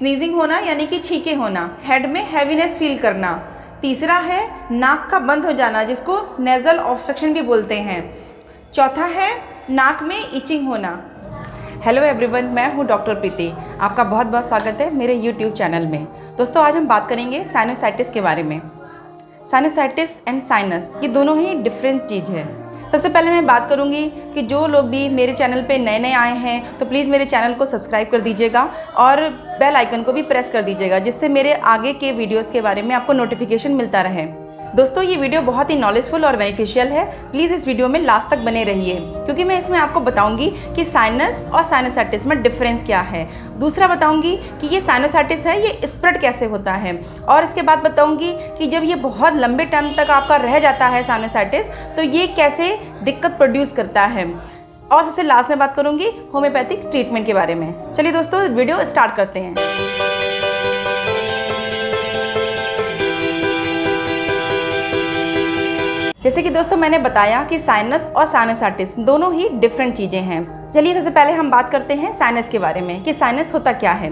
Sneezing होना यानी कि छींके होना, हेड में हैवीनेस फील करना। तीसरा है नाक का बंद हो जाना जिसको नेज़ल ऑब्स्ट्रक्शन भी बोलते हैं। चौथा है नाक में इचिंग होना। हेलो एवरीवन, मैं हूं डॉक्टर प्रीति। आपका बहुत बहुत स्वागत है मेरे यूट्यूब चैनल में। दोस्तों, आज हम बात करेंगे साइनोसाइटिस के बारे में। साइनोसाइटिस एंड साइनस ये दोनों ही डिफरेंट चीज़ है। सबसे पहले मैं बात करूंगी कि जो लोग भी मेरे चैनल पे नए नए आए हैं तो प्लीज़ मेरे चैनल को सब्सक्राइब कर दीजिएगा और बेल आइकन को भी प्रेस कर दीजिएगा, जिससे मेरे आगे के वीडियोस के बारे में आपको नोटिफिकेशन मिलता रहे। दोस्तों, ये वीडियो बहुत ही नॉलेजफुल और बेनिफिशियल है। प्लीज़ इस वीडियो में लास्ट तक बने रहिए, क्योंकि मैं इसमें आपको बताऊंगी कि साइनस और साइनोसाइटिस में डिफरेंस क्या है। दूसरा बताऊंगी कि ये साइनोसाइटिस है, ये स्प्रेड कैसे होता है, और इसके बाद बताऊंगी कि जब ये बहुत लंबे टाइम तक आपका रह जाता है साइनोसाइटिस, तो ये कैसे दिक्कत प्रोड्यूस करता है। और सबसे लास्ट में बात करूंगी होम्योपैथिक ट्रीटमेंट के बारे में। चलिए दोस्तों, वीडियो स्टार्ट करते हैं। जैसे कि दोस्तों मैंने बताया कि साइनस और साइनोसाइटिस दोनों ही डिफरेंट चीज़ें हैं। चलिए सबसे पहले हम बात करते हैं साइनस के बारे में कि साइनस होता क्या है।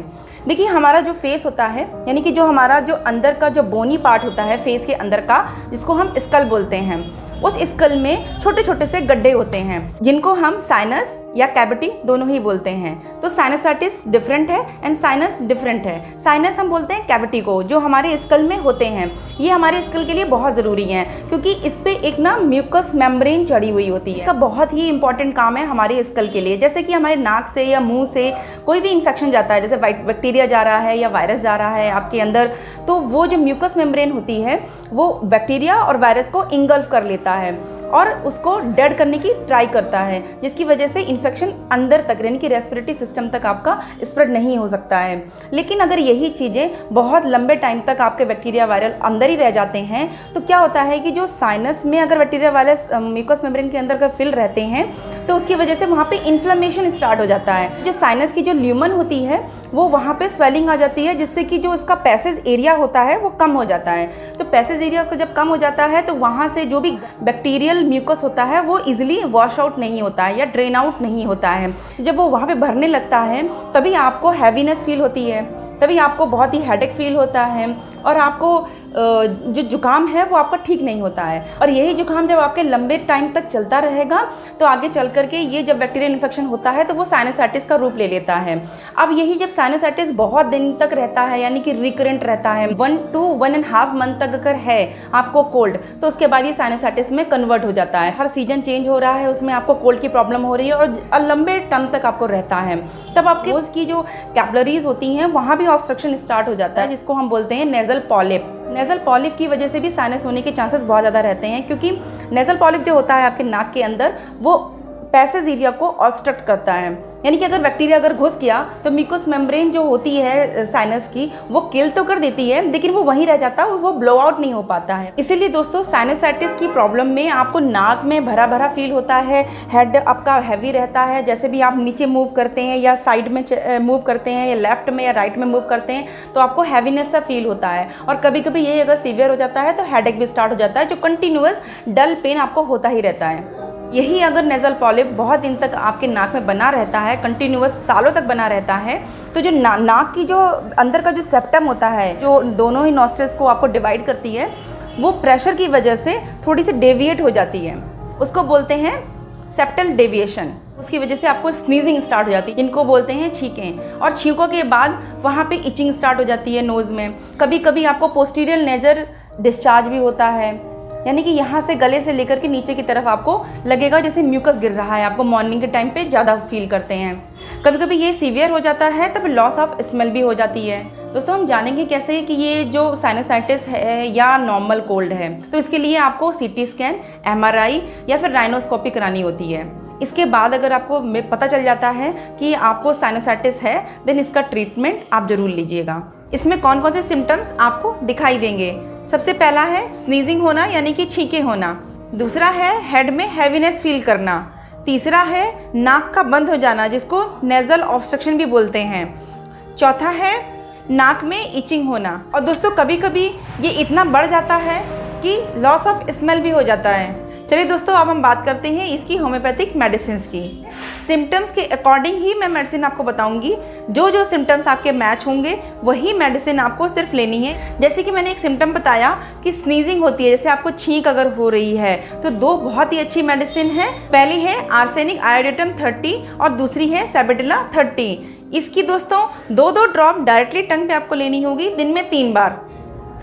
देखिए, हमारा जो फेस होता है, यानी कि जो हमारा जो अंदर का जो बोनी पार्ट होता है फेस के अंदर का, जिसको हम स्कल बोलते हैं, उस स्कल में छोटे छोटे से गड्ढे होते हैं जिनको हम साइनस या कैविटी दोनों ही बोलते हैं। तो साइनोसाइटिस डिफरेंट है एंड साइनस डिफरेंट है। साइनस हम बोलते हैं कैविटी को, जो हमारे स्कल में होते हैं। ये हमारे स्कल के लिए बहुत ज़रूरी है, क्योंकि इस पे एक ना म्यूकस मेम्ब्रेन चढ़ी हुई होती है। इसका बहुत ही इंपॉर्टेंट काम है हमारे स्कल के लिए। जैसे कि हमारे नाक से या मुंह से कोई भी इन्फेक्शन जाता है, जैसे बैक्टीरिया जा रहा है या वायरस जा रहा है आपके अंदर, तो वो जो म्यूकस मेम्ब्रेन होती है वो बैक्टीरिया और वायरस को इंगल्फ कर लेता है और उसको डेड करने की ट्राई करता है, जिसकी वजह से इन्फेक्शन अंदर तक, यानी कि रेस्पिरेटरी सिस्टम तक आपका स्प्रेड नहीं हो सकता है। लेकिन अगर यही चीज़ें बहुत लंबे टाइम तक आपके बैक्टीरिया वायरल अंदर ही रह जाते हैं, तो क्या होता है कि जो साइनस में अगर बैक्टीरिया वायरस म्यूकस मेम्ब्रेन के अंदर अगर फिल रहते हैं, तो उसकी वजह से वहाँ पर इन्फ्लेमेशन स्टार्ट हो जाता है। जो साइनस की जो ल्यूमन होती है वो वहाँ पर स्वेलिंग आ जाती है, जिससे कि जो उसका पैसेज एरिया होता है वो कम हो जाता है। तो पैसेज एरिया उसका जब कम हो जाता है, तो वहाँ से जो भी बैक्टीरियल म्यूकस होता है वो इजीली वॉश आउट नहीं होता है या ड्रेन आउट नहीं होता है। जब वो वहाँ पे भरने लगता है तभी आपको हैवीनेस फील होती है, तभी आपको बहुत ही हेडेक फील होता है, और आपको जो जुकाम है वो आपका ठीक नहीं होता है। और यही जुकाम जब आपके लंबे टाइम तक चलता रहेगा, तो आगे चल करके ये जब बैक्टीरियल इन्फेक्शन होता है तो वो साइनोसाइटिस का रूप ले लेता है। अब यही जब साइनोसाइटिस बहुत दिन तक रहता है, यानी कि रिकरेंट रहता है, 1 to 1.5 मंथ तक अगर है आपको कोल्ड, तो उसके बाद ये साइनोसाइटिस में कन्वर्ट हो जाता है। हर सीजन चेंज हो रहा है, उसमें आपको कोल्ड की प्रॉब्लम हो रही है और लंबे टर्म तक आपको रहता है, तब आपके नोज़ की जो कैपिलरीज होती हैं वहाँ भी ऑब्स्ट्रक्शन स्टार्ट हो जाता है, जिसको हम बोलते हैं नेज़ल पॉलिप। नेज़ल पॉलिप की वजह से भी साइनस होने के चांसेस बहुत ज़्यादा रहते हैं, क्योंकि नेज़ल पॉलिप जो होता है आपके नाक के अंदर, वो पैसेज एरिया को ऑब्स्ट्रक्ट करता है। यानी कि अगर बैक्टीरिया अगर घुस गया तो म्यूकस मेम्ब्रेन जो होती है साइनस की, वो किल तो कर देती है, लेकिन वो वहीं रह जाता है और वो ब्लो आउट नहीं हो पाता है। इसीलिए दोस्तों, साइनोसाइटिस की प्रॉब्लम में आपको नाक में भरा भरा फील होता है, हेड आपका हैवी रहता है। जैसे भी आप नीचे मूव करते हैं या साइड में मूव करते हैं या लेफ्ट में या राइट में मूव करते हैं, तो आपको हैवीनेस सा फील होता है। और कभी कभी यही अगर सीवियर हो जाता है तो हेडेक भी स्टार्ट हो जाता है, जो कंटिन्यूअस डल पेन आपको होता ही रहता है। यही अगर नेज़ल पॉलिप बहुत दिन तक आपके नाक में बना रहता है, कंटिन्यूअस सालों तक बना रहता है, तो जो नाक की जो अंदर का जो सेप्टम होता है, जो दोनों ही नॉस्ट्रिल्स को आपको डिवाइड करती है, वो प्रेशर की वजह से थोड़ी सी डेविएट हो जाती है। उसको बोलते हैं सेप्टल डेविएशन। उसकी वजह से आपको स्नीजिंग स्टार्ट हो जाती है, जिनको बोलते हैं छींकें। और छींकों के बाद वहाँ पे इचिंग स्टार्ट हो जाती है नोज़ में। कभी कभी आपको पोस्टीरियर नेजर डिस्चार्ज भी होता है, यानी कि यहाँ से गले से लेकर के नीचे की तरफ आपको लगेगा जैसे म्यूकस गिर रहा है। आपको मॉर्निंग के टाइम पे ज़्यादा फील करते हैं। कभी कभी ये सीवियर हो जाता है, तब लॉस ऑफ स्मेल भी हो जाती है। दोस्तों, हम जानेंगे कैसे कि ये जो साइनोसाइटिस है या नॉर्मल कोल्ड है। तो इसके लिए आपको CT स्कैन, MRI या फिर राइनोस्कोपी करानी होती है। इसके बाद अगर आपको पता चल जाता है कि आपको साइनोसाइटिस है, देन इसका ट्रीटमेंट आप जरूर लीजिएगा। इसमें कौन कौन से सिम्टम्स आपको दिखाई देंगे? सबसे पहला है स्नीजिंग होना, यानी कि छींके होना। दूसरा है हेड में हैवीनेस फील करना। तीसरा है नाक का बंद हो जाना, जिसको नेज़ल ऑब्स्ट्रक्शन भी बोलते हैं। चौथा है नाक में इचिंग होना। और दोस्तों, कभी कभी ये इतना बढ़ जाता है कि लॉस ऑफ स्मेल भी हो जाता है। चलिए दोस्तों, अब हम बात करते हैं इसकी होम्योपैथिक मेडिसिन की। सिम्टम्स के अकॉर्डिंग ही मैं मेडिसिन आपको बताऊंगी। जो जो सिम्टम्स आपके मैच होंगे वही मेडिसिन आपको सिर्फ लेनी है। जैसे कि मैंने एक सिम्टम बताया कि स्नीजिंग होती है, जैसे आपको छींक अगर हो रही है, तो दो बहुत ही अच्छी मेडिसिन है। पहली है आर्सेनिक आयोडेटम 30 और दूसरी है सैबेटिला 30। इसकी दोस्तों 2-2 ड्रॉप डायरेक्टली टंग पे आपको लेनी होगी दिन में 3 बार।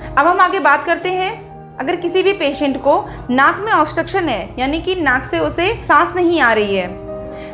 अब हम आगे बात करते हैं, अगर किसी भी पेशेंट को नाक में ऑब्स्ट्रक्शन है, यानी कि नाक से उसे सांस नहीं आ रही है,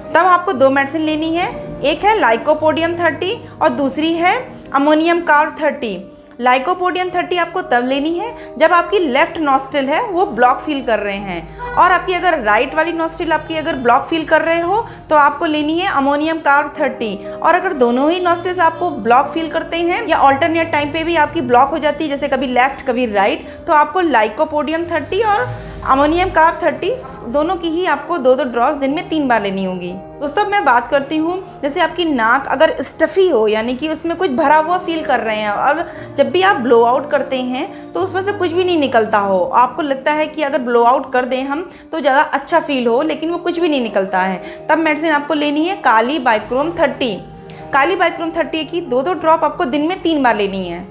तब आपको 2 मेडिसिन लेनी है। एक है लाइकोपोडियम 30 और दूसरी है अमोनियम कार्ब 30। लाइकोपोडियम 30 आपको तब लेनी है जब आपकी लेफ्ट नॉस्ट्रिल है वो ब्लॉक फील कर रहे हैं, और आपकी अगर राइट वाली नॉस्ट्रिल आपकी अगर ब्लॉक फील कर रहे हो तो आपको लेनी है अमोनियम कार्ब 30। और अगर दोनों ही नॉस्ट्रिल्स आपको ब्लॉक फील करते हैं या ऑल्टरनेट टाइम पे भी आपकी ब्लॉक हो जाती है, जैसे कभी लेफ्ट कभी राइट, तो आपको लाइकोपोडियम 30 और अमोनियम कार्ब 30 दोनों की ही आपको 2-2 ड्रॉप्स दिन में 3 बार लेनी होगी। दोस्तों मैं बात करती हूँ, जैसे आपकी नाक अगर स्टफी हो, यानी कि उसमें कुछ भरा हुआ फील कर रहे हैं, और जब भी आप ब्लो आउट करते हैं तो उसमें से कुछ भी नहीं निकलता हो, आपको लगता है कि अगर ब्लो आउट कर दें हम तो ज़्यादा अच्छा फील हो, लेकिन वो कुछ भी नहीं निकलता है, तब मेडिसिन आपको लेनी है काली बाइक्रोम 30। काली बाइक्रोम 30 की 2-2 ड्रॉप आपको दिन में 3 बार लेनी है।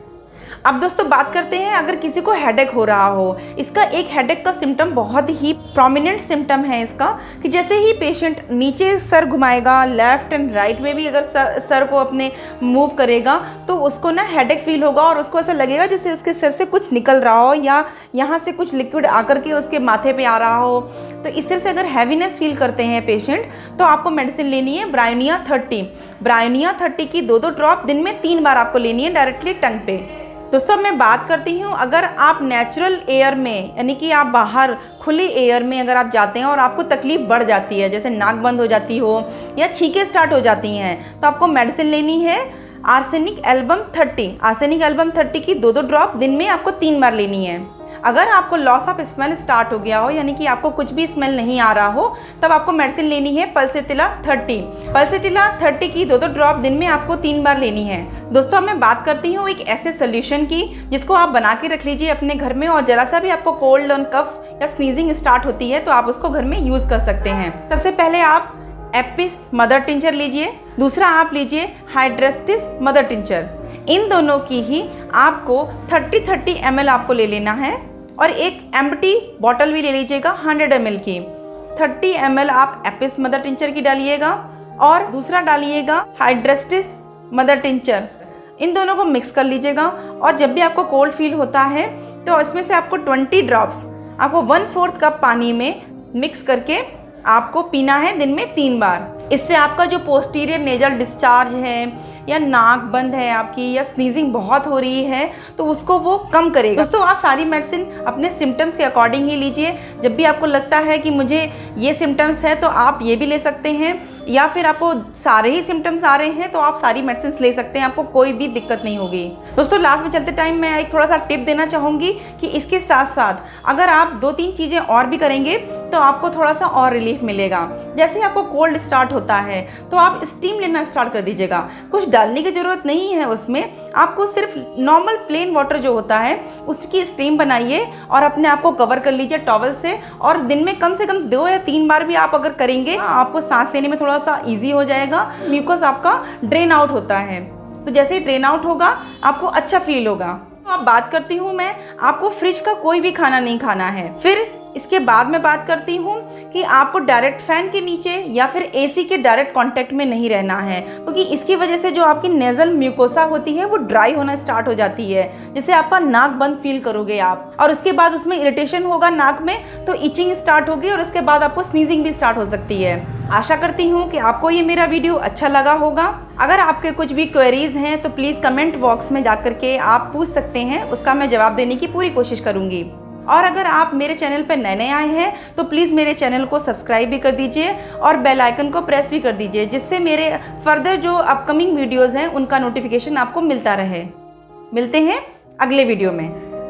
अब दोस्तों बात करते हैं, अगर किसी को हेडेक हो रहा हो, इसका एक हेडेक का सिम्टम बहुत ही प्रोमिनेंट सिम्टम है इसका, कि जैसे ही पेशेंट नीचे सर घुमाएगा, लेफ्ट एंड राइट में भी अगर सर को अपने मूव करेगा तो उसको ना हेडेक फील होगा, और उसको ऐसा लगेगा जैसे उसके सर से कुछ निकल रहा हो या यहाँ से कुछ लिक्विड आकर के उसके माथे पे आ रहा हो। तो इस तरह से अगर हैवीनेस फील करते हैं पेशेंट तो आपको मेडिसिन लेनी है ब्रायोनिया 30। ब्रायोनिया 30 की 2-2 ड्रॉप दिन में 3 बार आपको लेनी है डायरेक्टली टंग पे। दोस्तों मैं बात करती हूँ, अगर आप नेचुरल एयर में, यानी कि आप बाहर खुली एयर में अगर आप जाते हैं और आपको तकलीफ बढ़ जाती है, जैसे नाक बंद हो जाती हो या छींकें स्टार्ट हो जाती हैं, तो आपको मेडिसिन लेनी है आर्सेनिक एल्बम 30। आर्सेनिक एल्बम 30 की 2-2 ड्रॉप दिन में आपको 3 बार लेनी है। अगर आपको लॉस ऑफ स्मेल स्टार्ट हो गया हो, यानी कि आपको कुछ भी स्मेल नहीं आ रहा हो, तब आपको मेडिसिन लेनी है पल्सेटिला 30। पल्सेटिला 30 की 2-2 ड्रॉप दिन में आपको 3 बार लेनी है। दोस्तों मैं बात करती हूँ एक ऐसे सोल्यूशन की जिसको आप बना के रख लीजिए अपने घर में, और जरा सा भी आपको कोल्ड और कफ या स्नीजिंग स्टार्ट होती है तो आप उसको घर में यूज़ कर सकते हैं। सबसे पहले आप एपिस मदर टिंचर लीजिए, दूसरा आप लीजिए हाइड्रेस्टिस मदर टिंचर। इन दोनों की ही आपको 30 ml आपको ले लेना है, और एक एम्प्टी बॉटल भी ले लीजिएगा 100 ml की। 30 ml आप एपिस मदर टिंचर की डालिएगा और दूसरा डालिएगा हाइड्रेस्टिस मदर टिंचर। इन दोनों को मिक्स कर लीजिएगा, और जब भी आपको कोल्ड फील होता है तो इसमें से आपको 20 ड्रॉप्स आपको 1/4 कप पानी में मिक्स करके आपको पीना है दिन में 3 बार। इससे आपका जो पोस्टीरियर नेजल डिस्चार्ज है या नाक बंद है आपकी या स्नीजिंग बहुत हो रही है तो उसको वो कम करेगा। दोस्तों आप सारी मेडिसिन अपने सिम्टम्स के अकॉर्डिंग ही लीजिए। जब भी आपको लगता है कि मुझे ये सिम्टम्स है तो आप ये भी ले सकते हैं, या फिर आपको सारे ही सिम्टम्स आ रहे हैं तो आप सारी मेडिसिन ले सकते हैं, आपको कोई भी दिक्कत नहीं होगी। दोस्तों लास्ट में चलते टाइम मैं एक थोड़ा सा टिप देना चाहूँगी कि इसके साथ साथ अगर आप 2-3 चीज़ें और भी करेंगे तो आपको थोड़ा सा और रिलीफ मिलेगा। जैसे आपको कोल्ड स्टार्ट होता है तो आप स्टीम लेना स्टार्ट कर दीजिएगा। कुछ डालने की ज़रूरत नहीं है उसमें, आपको सिर्फ नॉर्मल प्लेन वाटर जो होता है उसकी स्टीम बनाइए और अपने आप को कवर कर लीजिए टॉवल से, और दिन में कम से कम 2 या 3 बार भी आप अगर करेंगे आपको सांस लेने में थोड़ा सा ईजी हो जाएगा। म्यूकस आपका ड्रेन आउट होता है, तो जैसे ही ड्रेन आउट होगा आपको अच्छा फील होगा। तो अब बात करती हूँ मैं, आपको फ्रिज का कोई भी खाना नहीं खाना है। फिर इसके बाद मैं बात करती हूँ कि आपको डायरेक्ट फैन के नीचे या फिर एसी के डायरेक्ट कांटेक्ट में नहीं रहना है, क्योंकि इसकी वजह से जो आपकी नेजल म्यूकोसा होती है वो ड्राई होना स्टार्ट हो जाती है, जिससे आपका नाक बंद फील करोगे आप, और उसके बाद उसमें इरिटेशन होगा नाक में, तो इचिंग स्टार्ट होगी और उसके बाद आपको स्नीजिंग भी स्टार्ट हो सकती है। आशा करती हूँ कि आपको ये मेरा वीडियो अच्छा लगा होगा। अगर आपके कुछ भी क्वेरीज हैं तो प्लीज़ कमेंट बॉक्स में जा करके आप पूछ सकते हैं, उसका मैं जवाब देने की पूरी कोशिश करूँगी। और अगर आप मेरे चैनल पर नए आए हैं तो प्लीज़ मेरे चैनल को सब्सक्राइब भी कर दीजिए और बेल आइकन को प्रेस भी कर दीजिए, जिससे मेरे फर्दर जो अपकमिंग वीडियोज़ हैं उनका नोटिफिकेशन आपको मिलता रहे। मिलते हैं अगले वीडियो में।